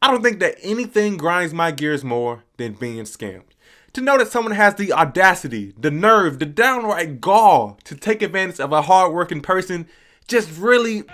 I don't think that anything grinds my gears more than being scammed. To know that someone has the audacity, the nerve, the downright gall to take advantage of a hardworking person just really...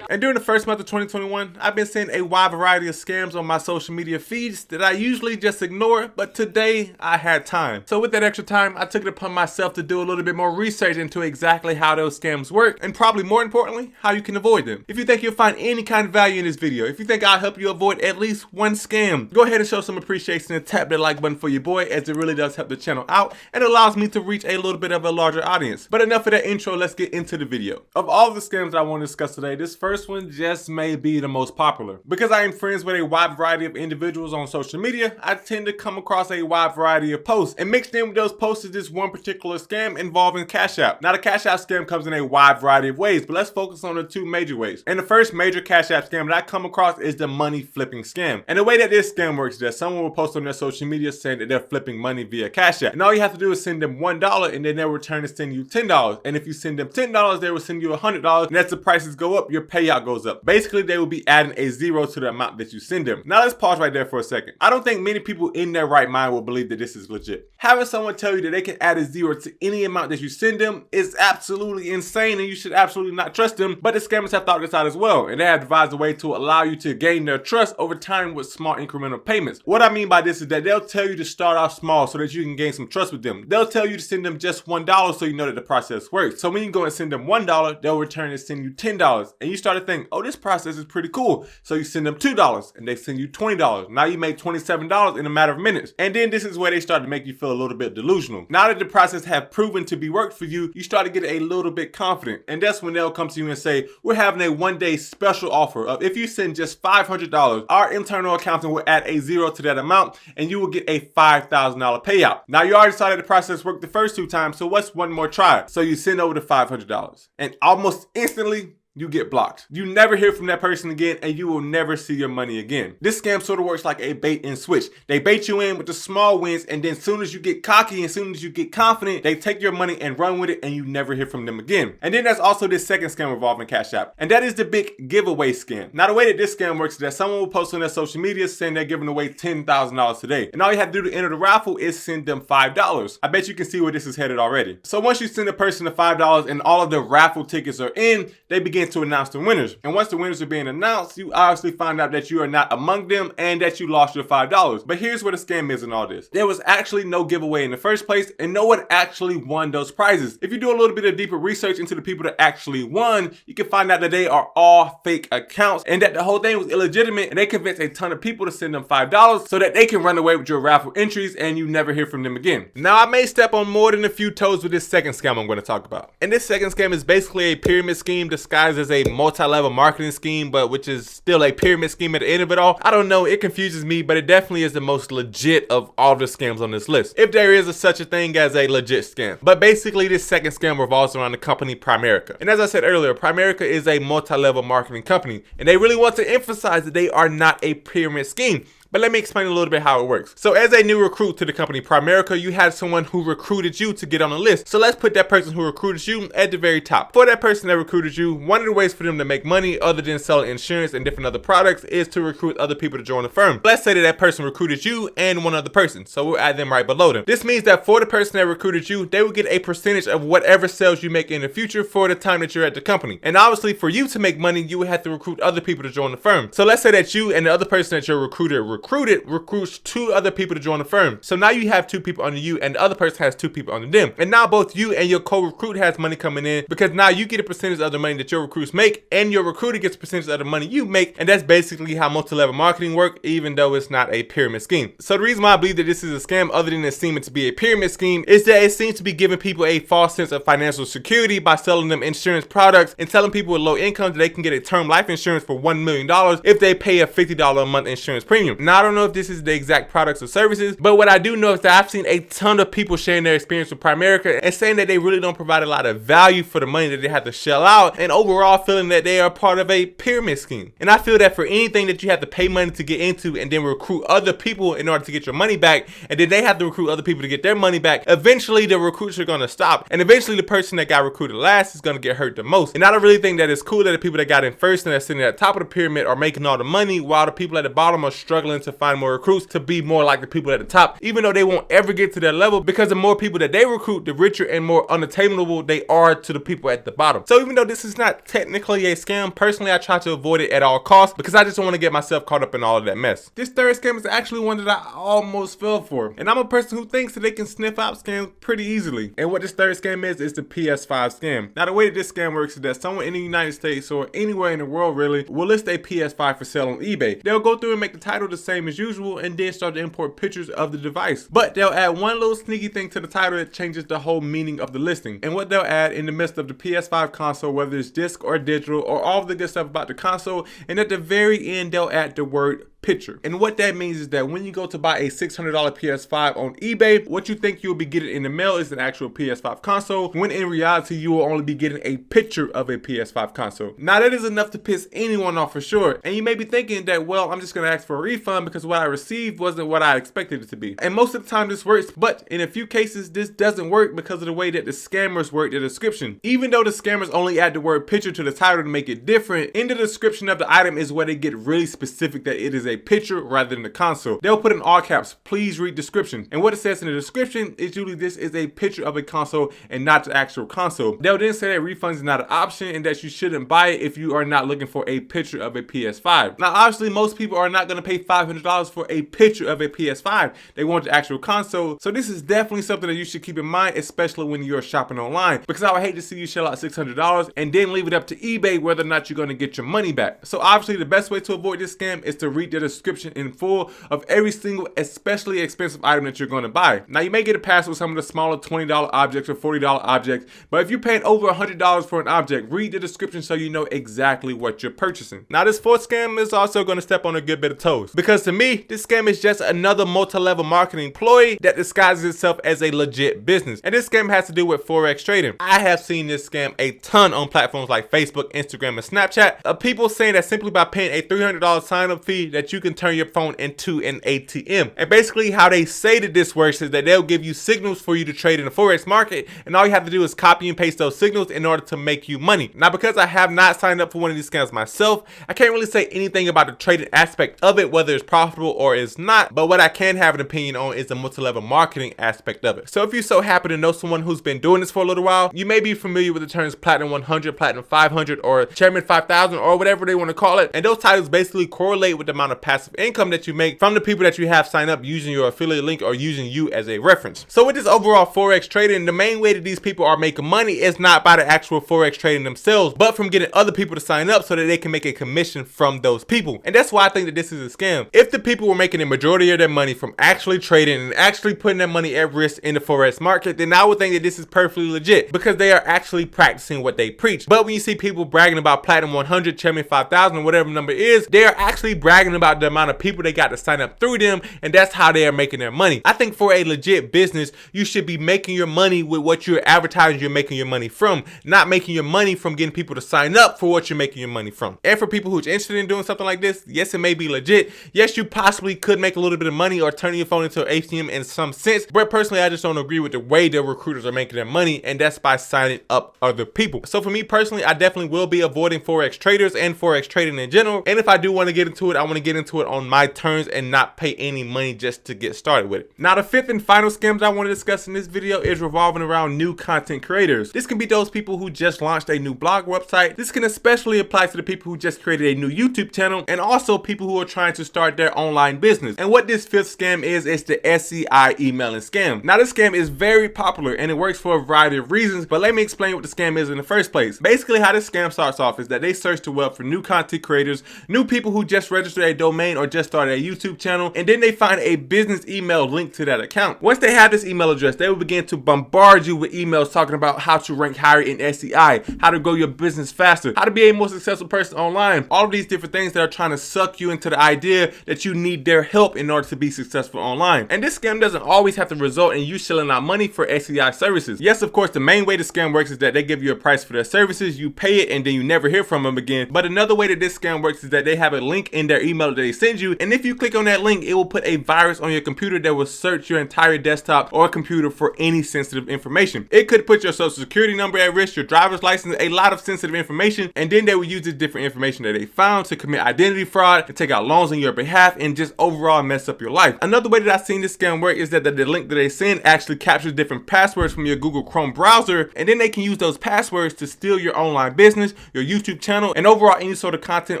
And during the first month of 2021, I've been seeing a wide variety of scams on my social media feeds that I usually just ignore, but today I had time. So with that extra time, I took it upon myself to do a little bit more research into exactly how those scams work, and probably more importantly, how you can avoid them. If you think you'll find any kind of value in this video, if you think I'll help you avoid at least one scam, go ahead and show some appreciation and tap that like button for your boy, as it really does help the channel out and allows me to reach a little bit of a larger audience. But enough of that intro, let's get into the video. Of all the scams that I want to discuss today, this first one just may be the most popular. Because I am friends with a wide variety of individuals on social media, I tend to come across a wide variety of posts, and mixed in with those posts is this one particular scam involving Cash App. Now the Cash App scam comes in a wide variety of ways, but let's focus on the two major ways. And the first major Cash App scam that I come across is the money flipping scam. And the way that this scam works is that someone will post on their social media saying that they're flipping money via Cash App. And all you have to do is send them $1 and then they'll return and send you $10. And if you send them $10, they will send you $100. And as the prices go up, your payout goes up. Basically, they will be adding a zero to the amount that you send them. Now let's pause right there for a second. I don't think many people in their right mind will believe that this is legit. Having someone tell you that they can add a zero to any amount that you send them is absolutely insane, and you should absolutely not trust them. But the scammers have thought this out as well, and they have devised a way to allow you to gain their trust over time with small incremental payments. What I mean by this is that they'll tell you to start off small so that you can gain some trust with them. They'll tell you to send them just $1 so you know that the process works. So when you go and send them $1, they'll return and send you $10. And you start to think, oh, this process is pretty cool. So you send them $2 and they send you $20. Now you make $27 in a matter of minutes. And then this is where they start to make you feel a little bit delusional. Now that the process have proven to be worked for you, you start to get a little bit confident. And that's when they'll come to you and say, we're having a one-day special offer of if you send just $500, our internal accountant will add a zero to that amount and you will get a $5,000 payout. Now you already saw that the process worked the first two times, so what's one more try? So you send over the $500 and almost instantly, you get blocked. You never hear from that person again, and you will never see your money again. This scam sort of works like a bait and switch. They bait you in with the small wins, and then as soon as you get cocky and as soon as you get confident, they take your money and run with it, and you never hear from them again. And then there's also this second scam involving Cash App, and that is the big giveaway scam. Now the way that this scam works is that someone will post on their social media saying they're giving away $10,000 today, and all you have to do to enter the raffle is send them $5. I bet you can see where this is headed already. So once you send a person the $5 and all of the raffle tickets are in, they begin to announce the winners. And once the winners are being announced, you obviously find out that you are not among them and that you lost your $5. But here's where the scam is in all this. There was actually no giveaway in the first place, and no one actually won those prizes. If you do a little bit of deeper research into the people that actually won, you can find out that they are all fake accounts and that the whole thing was illegitimate, and they convinced a ton of people to send them $5 so that they can run away with your raffle entries and you never hear from them again. Now I may step on more than a few toes with this second scam I'm going to talk about. And this second scam is basically a pyramid scheme disguised as a multi-level marketing scheme, but which is still a pyramid scheme at the end of it all. I don't know, it confuses me, but it definitely is the most legit of all the scams on this list, if there is such a thing as a legit scam. But basically this second scam revolves around the company Primerica. And as I said earlier, Primerica is a multi-level marketing company, and they really want to emphasize that they are not a pyramid scheme. But let me explain a little bit how it works. So as a new recruit to the company Primerica, you had someone who recruited you to get on the list. So let's put that person who recruited you at the very top. For that person that recruited you, one of the ways for them to make money other than selling insurance and different other products is to recruit other people to join the firm. Let's say that that person recruited you and one other person. So we'll add them right below them. This means that for the person that recruited you, they will get a percentage of whatever sales you make in the future for the time that you're at the company. And obviously for you to make money, you would have to recruit other people to join the firm. So let's say that you and the other person that your recruiter recruits two other people to join the firm. So now you have two people under you and the other person has two people under them. And now both you and your co-recruit has money coming in, because now you get a percentage of the money that your recruits make and your recruiter gets a percentage of the money you make. And that's basically how multi-level marketing works, even though it's not a pyramid scheme. So the reason why I believe that this is a scam, other than it seeming to be a pyramid scheme, is that it seems to be giving people a false sense of financial security by selling them insurance products and telling people with low income that they can get a term life insurance for $1 million if they pay a $50 a month insurance premium. Now, I don't know if this is the exact products or services, but what I do know is that I've seen a ton of people sharing their experience with Primerica and saying that they really don't provide a lot of value for the money that they have to shell out, and overall feeling that they are part of a pyramid scheme. And I feel that for anything that you have to pay money to get into and then recruit other people in order to get your money back, and then they have to recruit other people to get their money back, eventually the recruits are going to stop, and eventually the person that got recruited last is going to get hurt the most. And I don't really think that it's cool that the people that got in first and are sitting at the top of the pyramid are making all the money, while the people at the bottom are struggling to find more recruits to be more like the people at the top, even though they won't ever get to their level, because the more people that they recruit, the richer and more unattainable they are to the people at the bottom. So even though this is not technically a scam, personally I try to avoid it at all costs because I just don't want to get myself caught up in all of that mess. This third scam is actually one that I almost fell for, and I'm a person who thinks that they can sniff out scams pretty easily. And what this third scam is the PS5 scam. Now, the way that this scam works is that someone in the United States or anywhere in the world really will list a PS5 for sale on eBay. They'll go through and make the title the same as usual and then start to import pictures of the device. But they'll add one little sneaky thing to the title that changes the whole meaning of the listing. And what they'll add in the midst of the PS5 console, whether it's disc or digital or all of the good stuff about the console, and at the very end they'll add the word picture. And what that means is that when you go to buy a $600 PS5 on eBay, what you think you'll be getting in the mail is an actual PS5 console, when in reality you will only be getting a picture of a PS5 console. Now, that is enough to piss anyone off for sure. And you may be thinking that, well, I'm just going to ask for a refund because what I received wasn't what I expected it to be. And most of the time this works, but in a few cases this doesn't work because of the way that the scammers work the description. Even though the scammers only add the word picture to the title to make it different, in the description of the item is where they get really specific that it is a picture rather than the console. They'll put in all caps, "Please read description." And what it says in the description is usually this is a picture of a console and not the actual console. They'll then say that refunds is not an option and that you shouldn't buy it if you are not looking for a picture of a PS5. Now, obviously most people are not going to pay $500 for a picture of a PS5. They want the actual console. So this is definitely something that you should keep in mind, especially when you're shopping online, because I would hate to see you shell out $600 and then leave it up to eBay whether or not you're going to get your money back. So obviously the best way to avoid this scam is to read the description in full of every single especially expensive item that you're going to buy. Now, you may get a pass with some of the smaller $20 objects or $40 objects, but if you're paying over $100 for an object, read the description so you know exactly what you're purchasing. Now, this fourth scam is also going to step on a good bit of toes, because to me this scam is just another multi-level marketing ploy that disguises itself as a legit business. And this scam has to do with Forex trading. I have seen this scam a ton on platforms like Facebook, Instagram, and Snapchat of people saying that simply by paying a $300 sign-up fee that you can turn your phone into an ATM. And basically how they say that this works is that they'll give you signals for you to trade in the Forex market, and all you have to do is copy and paste those signals in order to make you money. Now, because I have not signed up for one of these scams myself, I can't really say anything about the trading aspect of it, whether it's profitable or it's not, but what I can have an opinion on is the multi-level marketing aspect of it. So if you so happen to know someone who's been doing this for a little while, you may be familiar with the terms Platinum 100, Platinum 500, or Chairman 5000, or whatever they want to call it, and those titles basically correlate with the amount of passive income that you make from the people that you have signed up using your affiliate link or using you as a reference. So with this overall Forex trading, the main way that these people are making money is not by the actual Forex trading themselves, but from getting other people to sign up so that they can make a commission from those people. And that's why I think that this is a scam. If the people were making a majority of their money from actually trading and actually putting their money at risk in the Forex market, then I would think that this is perfectly legit because they are actually practicing what they preach. But when you see people bragging about Platinum 100, Chairman 5000, whatever number is, they are actually bragging about the amount of people they got to sign up through them, and that's how they are making their money. I think for a legit business, you should be making your money with what you're advertising you're making your money from, not making your money from getting people to sign up for what you're making your money from. And for people who's interested in doing something like this, yes, it may be legit. Yes, you possibly could make a little bit of money or turning your phone into an ATM in some sense, but personally, I just don't agree with the way the recruiters are making their money, and that's by signing up other people. So for me personally, I definitely will be avoiding Forex traders and Forex trading in general, and if I do want to get into it, I want to get into it on my terms and not pay any money just to get started with it. Now, the fifth and final scams I want to discuss in this video is revolving around new content creators. This can be those people who just launched a new blog website. This can especially apply to the people who just created a new YouTube channel, and also people who are trying to start their online business. And what this fifth scam is the SEI emailing scam. Now, this scam is very popular and it works for a variety of reasons, but let me explain what the scam is in the first place. Basically, how this scam starts off is that they search the web for new content creators, new people who just registered a domain or just started a YouTube channel, and then they find a business email linked to that account. Once they have this email address, they will begin to bombard you with emails talking about how to rank higher in SEI, how to grow your business faster, how to be a more successful person online, all of these different things that are trying to suck you into the idea that you need their help in order to be successful online. And this scam doesn't always have to result in you shelling out money for SEI services. Yes, of course, the main way the scam works is that they give you a price for their services, you pay it, and then you never hear from them again. But another way that this scam works is that they have a link in their email that they send you, and if you click on that link, it will put a virus on your computer that will search your entire desktop or computer for any sensitive information. It could put your social security number at risk, your driver's license, a lot of sensitive information, and then they will use this different information that they found to commit identity fraud, to take out loans on your behalf, and just overall mess up your life. Another way that I've seen this scam work is that the link that they send actually captures different passwords from your Google Chrome browser, and then they can use those passwords to steal your online business, your YouTube channel, and overall any sort of content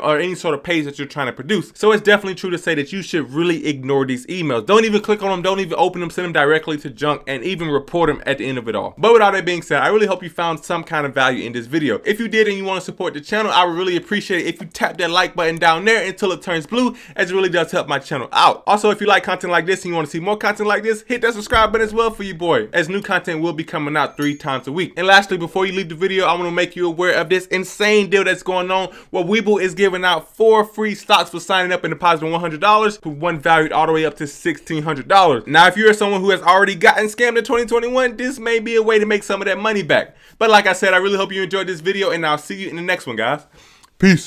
or any sort of page that you're trying to produce. So it's definitely true to say that you should really ignore these emails. Don't even click on them, don't even open them, send them directly to junk, and even report them at the end of it all. But with all that being said, I really hope you found some kind of value in this video. If you did and you want to support the channel, I would really appreciate it if you tap that like button down there until it turns blue, as it really does help my channel out. Also, if you like content like this and you want to see more content like this, hit that subscribe button as well for you, boy, as new content will be coming out 3 times a week. And lastly, before you leave the video, I want to make you aware of this insane deal that's going on where WeBull is giving out 4 free stocks for signing up and depositing $100, with one valued all the way up to $1,600. Now, if you're someone who has already gotten scammed in 2021, this may be a way to make some of that money back. But like I said, I really hope you enjoyed this video, and I'll see you in the next one, guys. Peace.